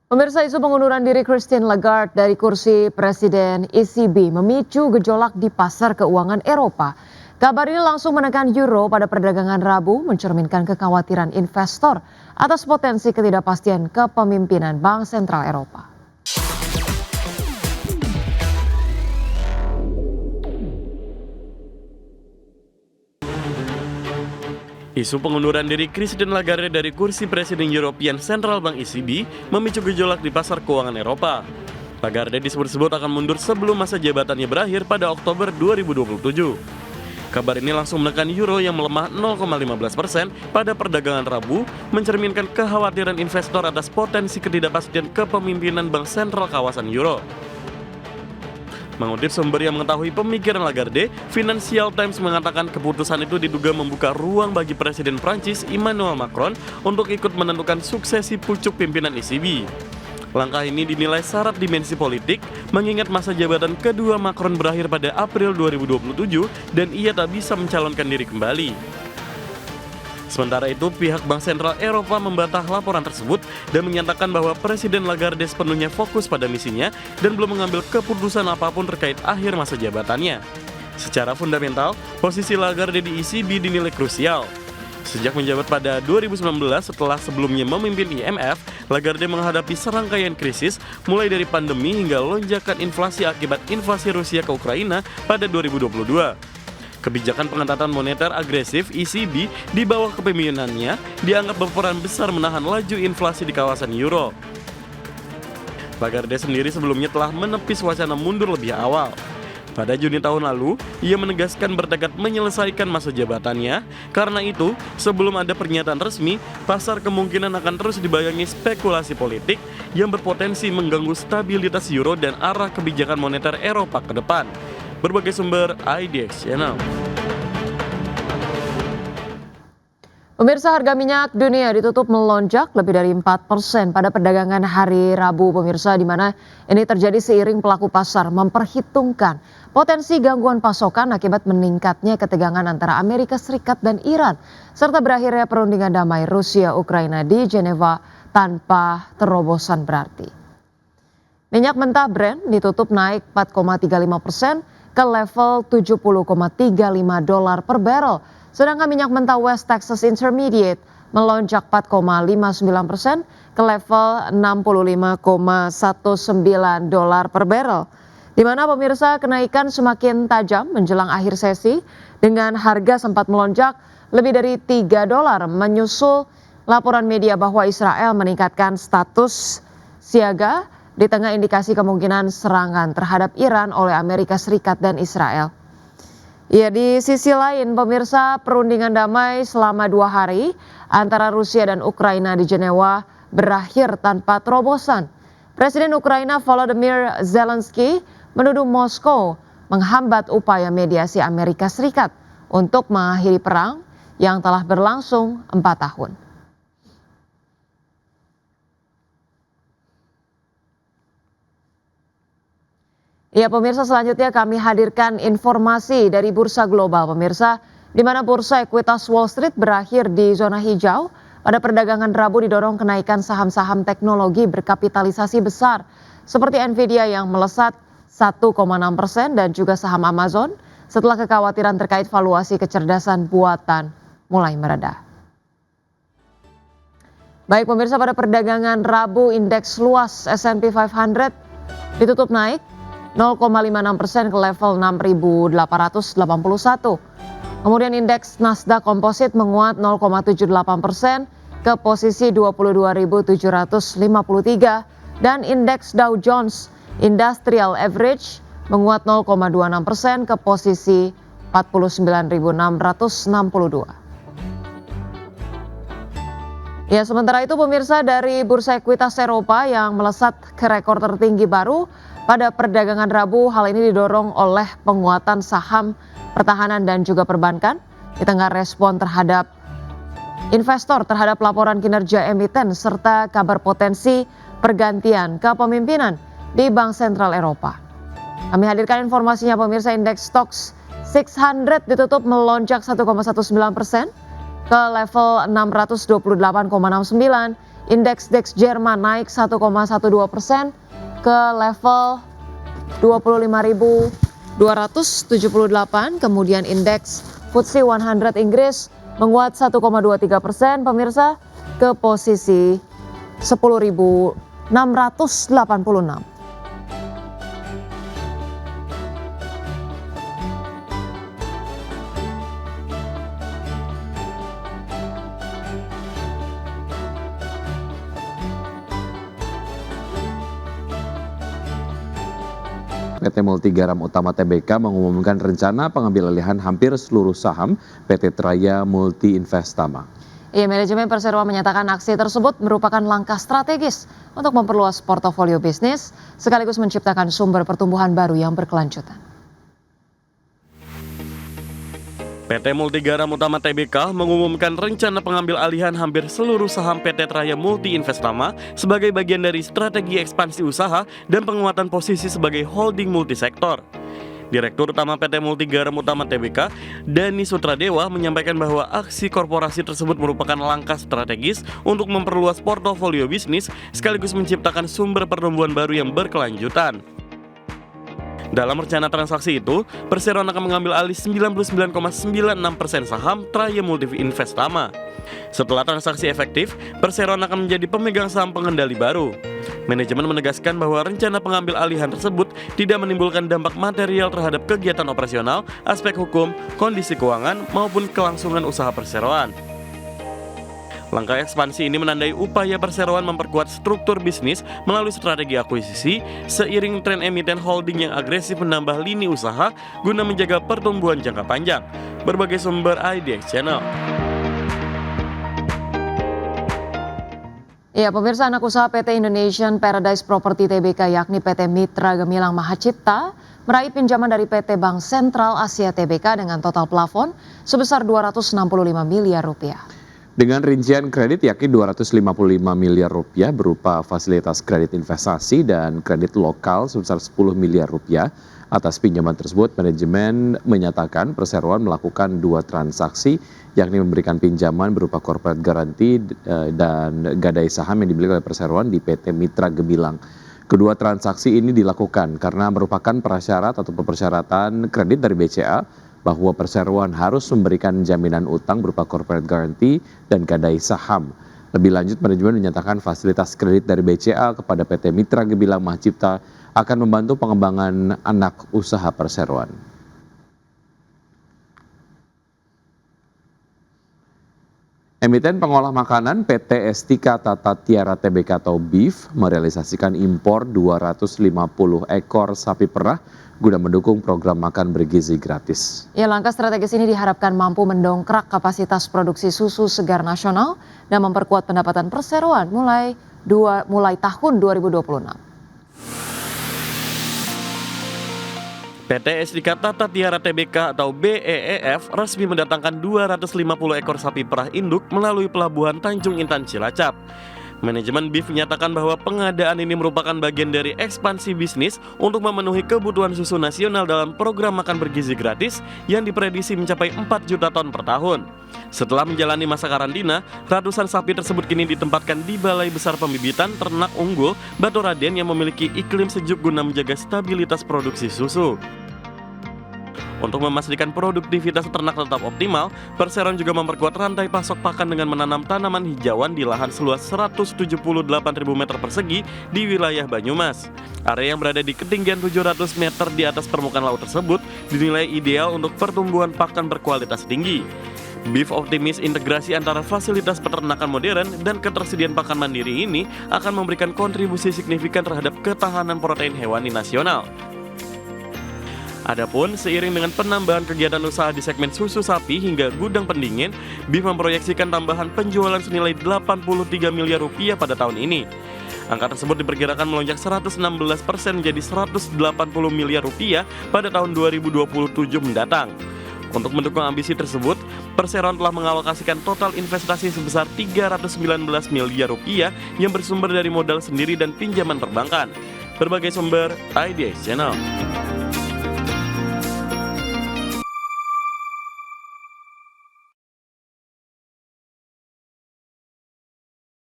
Pemirsa, isu pengunduran diri Christine Lagarde dari kursi Presiden ECB memicu gejolak di pasar keuangan Eropa. Kabar ini langsung menekan euro pada perdagangan Rabu, mencerminkan kekhawatiran investor atas potensi ketidakpastian kepemimpinan Bank Sentral Eropa. Isu pengunduran diri Christine Lagarde dari kursi Presiden European Central Bank ECB memicu gejolak di pasar keuangan Eropa. Lagarde disebut-sebut akan mundur sebelum masa jabatannya berakhir pada Oktober 2027. Kabar ini langsung menekan euro yang melemah 0,15% pada perdagangan Rabu, mencerminkan kekhawatiran investor atas potensi ketidakpastian kepemimpinan Bank Sentral kawasan euro. Mengutip sumber yang mengetahui pemikiran Lagarde, Financial Times mengatakan keputusan itu diduga membuka ruang bagi Presiden Prancis Emmanuel Macron untuk ikut menentukan suksesi pucuk pimpinan ECB. Langkah ini dinilai syarat dimensi politik, mengingat masa jabatan kedua Macron berakhir pada April 2027 dan ia tak bisa mencalonkan diri kembali. Sementara itu, pihak Bank Sentral Eropa membantah laporan tersebut dan menyatakan bahwa Presiden Lagarde sepenuhnya fokus pada misinya dan belum mengambil keputusan apapun terkait akhir masa jabatannya. Secara fundamental, posisi Lagarde di ECB dinilai krusial. Sejak menjabat pada 2019 setelah sebelumnya memimpin IMF, Lagarde menghadapi serangkaian krisis mulai dari pandemi hingga lonjakan inflasi akibat invasi Rusia ke Ukraina pada 2022. Kebijakan pengetatan moneter agresif ECB di bawah kepemimpinannya dianggap berperan besar menahan laju inflasi di kawasan euro. Lagarde sendiri sebelumnya telah menepis wacana mundur lebih awal. Pada Juni tahun lalu, ia menegaskan bertekad menyelesaikan masa jabatannya. Karena itu, sebelum ada pernyataan resmi, pasar kemungkinan akan terus dibayangi spekulasi politik yang berpotensi mengganggu stabilitas euro dan arah kebijakan moneter Eropa ke depan. Berbagai sumber IDX Channel. Pemirsa, harga minyak dunia ditutup melonjak lebih dari 4% pada perdagangan hari Rabu, pemirsa, di mana ini terjadi seiring pelaku pasar memperhitungkan potensi gangguan pasokan akibat meningkatnya ketegangan antara Amerika Serikat dan Iran, serta berakhirnya perundingan damai Rusia-Ukraina di Jenewa tanpa terobosan berarti. Minyak mentah Brent ditutup naik 4,35% ke level $70,35 per barrel. Sedangkan minyak mentah West Texas Intermediate melonjak 4,59% ke level $65,19 per barrel. Di mana pemirsa, kenaikan semakin tajam menjelang akhir sesi dengan harga sempat melonjak lebih dari $3 menyusul laporan media bahwa Israel meningkatkan status siaga di tengah indikasi kemungkinan serangan terhadap Iran oleh Amerika Serikat dan Israel. Ya, di sisi lain, pemirsa, perundingan damai selama 2 hari antara Rusia dan Ukraina di Jenewa berakhir tanpa terobosan. Presiden Ukraina Volodymyr Zelensky menuduh Moskow menghambat upaya mediasi Amerika Serikat untuk mengakhiri perang yang telah berlangsung 4 tahun. Ya, pemirsa, selanjutnya kami hadirkan informasi dari Bursa Global, pemirsa, di mana bursa ekuitas Wall Street berakhir di zona hijau. Pada perdagangan Rabu didorong kenaikan saham-saham teknologi berkapitalisasi besar seperti Nvidia yang melesat 1,6% dan juga saham Amazon setelah kekhawatiran terkait valuasi kecerdasan buatan mulai mereda. Baik pemirsa, pada perdagangan Rabu indeks luas S&P 500 ditutup naik 0,56% ke level 6.881. Kemudian indeks Nasdaq Composite menguat 0,78% ke posisi 22.753 dan indeks Dow Jones Industrial Average menguat 0,26% ke posisi 49.662. Ya, sementara itu pemirsa, dari bursa ekuitas Eropa yang melesat ke rekor tertinggi baru pada perdagangan Rabu, hal ini didorong oleh penguatan saham pertahanan dan juga perbankan di tengah respon terhadap investor terhadap laporan kinerja emiten serta kabar potensi pergantian kepemimpinan di Bank Sentral Eropa. Kami hadirkan informasinya pemirsa, indeks Stoxx 600 ditutup melonjak 1,19% ke level 628,69. Indeks DAX Jerman naik 1,12% ke level 25.278. Kemudian indeks FTSE 100 Inggris menguat 1,23%, pemirsa, ke posisi 10.686. PT Multigaram Utama Tbk mengumumkan rencana pengambil alihan hampir seluruh saham PT Traya Multi Investama. Manajemen Perseroan menyatakan aksi tersebut merupakan langkah strategis untuk memperluas portofolio bisnis sekaligus menciptakan sumber pertumbuhan baru yang berkelanjutan. PT Multigaram Utama Tbk mengumumkan rencana pengambil alihan hampir seluruh saham PT Traya Multi Investama sebagai bagian dari strategi ekspansi usaha dan penguatan posisi sebagai holding multisektor. Direktur Utama PT Multigaram Utama Tbk, Dani Sutradewa, menyampaikan bahwa aksi korporasi tersebut merupakan langkah strategis untuk memperluas portofolio bisnis sekaligus menciptakan sumber pertumbuhan baru yang berkelanjutan. Dalam rencana transaksi itu, Perseroan akan mengambil alih 99,96% saham Traya Multi Investama. Setelah transaksi efektif, Perseroan akan menjadi pemegang saham pengendali baru. Manajemen menegaskan bahwa rencana pengambil alihan tersebut tidak menimbulkan dampak material terhadap kegiatan operasional, aspek hukum, kondisi keuangan, maupun kelangsungan usaha Perseroan. Langkah ekspansi ini menandai upaya Perseroan memperkuat struktur bisnis melalui strategi akuisisi seiring tren emiten holding yang agresif menambah lini usaha guna menjaga pertumbuhan jangka panjang. Berbagai sumber IDX Channel. Pemirsa, anak usaha PT Indonesian Paradise Property Tbk yakni PT Mitra Gemilang Mahacipta meraih pinjaman dari PT Bank Sentral Asia Tbk dengan total plafon sebesar 265 miliar rupiah. Dengan rincian kredit yakni 255 miliar rupiah berupa fasilitas kredit investasi dan kredit lokal sebesar 10 miliar rupiah. Atas pinjaman tersebut, manajemen menyatakan Perseroan melakukan 2 transaksi, yakni memberikan pinjaman berupa corporate guarantee dan gadai saham yang dimiliki oleh Perseroan di PT Mitra Gemilang. Kedua transaksi ini dilakukan karena merupakan prasyarat atau persyaratan kredit dari BCA bahwa Perseroan harus memberikan jaminan utang berupa corporate guarantee dan gadai saham. Lebih lanjut, manajemen menyatakan fasilitas kredit dari BCA kepada PT Mitra Gemilang Mahacipta akan membantu pengembangan anak usaha Perseroan. Emiten pengolah makanan PT Estika Tata Tiara Tbk atau BIF merealisasikan impor 250 ekor sapi perah guna mendukung program makan bergizi gratis. Langkah strategis ini diharapkan mampu mendongkrak kapasitas produksi susu segar nasional dan memperkuat pendapatan Perseroan mulai tahun 2026. PT Estika Tata Tiara Tbk atau BEEF resmi mendatangkan 250 ekor sapi perah induk melalui pelabuhan Tanjung Intan Cilacap. Manajemen BIF menyatakan bahwa pengadaan ini merupakan bagian dari ekspansi bisnis untuk memenuhi kebutuhan susu nasional dalam program makan bergizi gratis yang diprediksi mencapai 4 juta ton per tahun. Setelah menjalani masa karantina, ratusan sapi tersebut kini ditempatkan di Balai Besar Pembibitan Ternak Unggul Batu Raden yang memiliki iklim sejuk guna menjaga stabilitas produksi susu. Untuk memastikan produktivitas ternak tetap optimal, Perseroan juga memperkuat rantai pasok pakan dengan menanam tanaman hijauan di lahan seluas 178.000 meter persegi di wilayah Banyumas. Area yang berada di ketinggian 700 meter di atas permukaan laut tersebut dinilai ideal untuk pertumbuhan pakan berkualitas tinggi. BIF optimis integrasi antara fasilitas peternakan modern dan ketersediaan pakan mandiri ini akan memberikan kontribusi signifikan terhadap ketahanan protein hewani nasional. Adapun seiring dengan penambahan kegiatan usaha di segmen susu sapi hingga gudang pendingin, BIF memproyeksikan tambahan penjualan senilai 83 miliar rupiah pada tahun ini. Angka tersebut diperkirakan melonjak 116% menjadi 180 miliar rupiah pada tahun 2027 mendatang. Untuk mendukung ambisi tersebut, Perseroan telah mengalokasikan total investasi sebesar 319 miliar rupiah yang bersumber dari modal sendiri dan pinjaman perbankan. Berbagai sumber IDX Channel.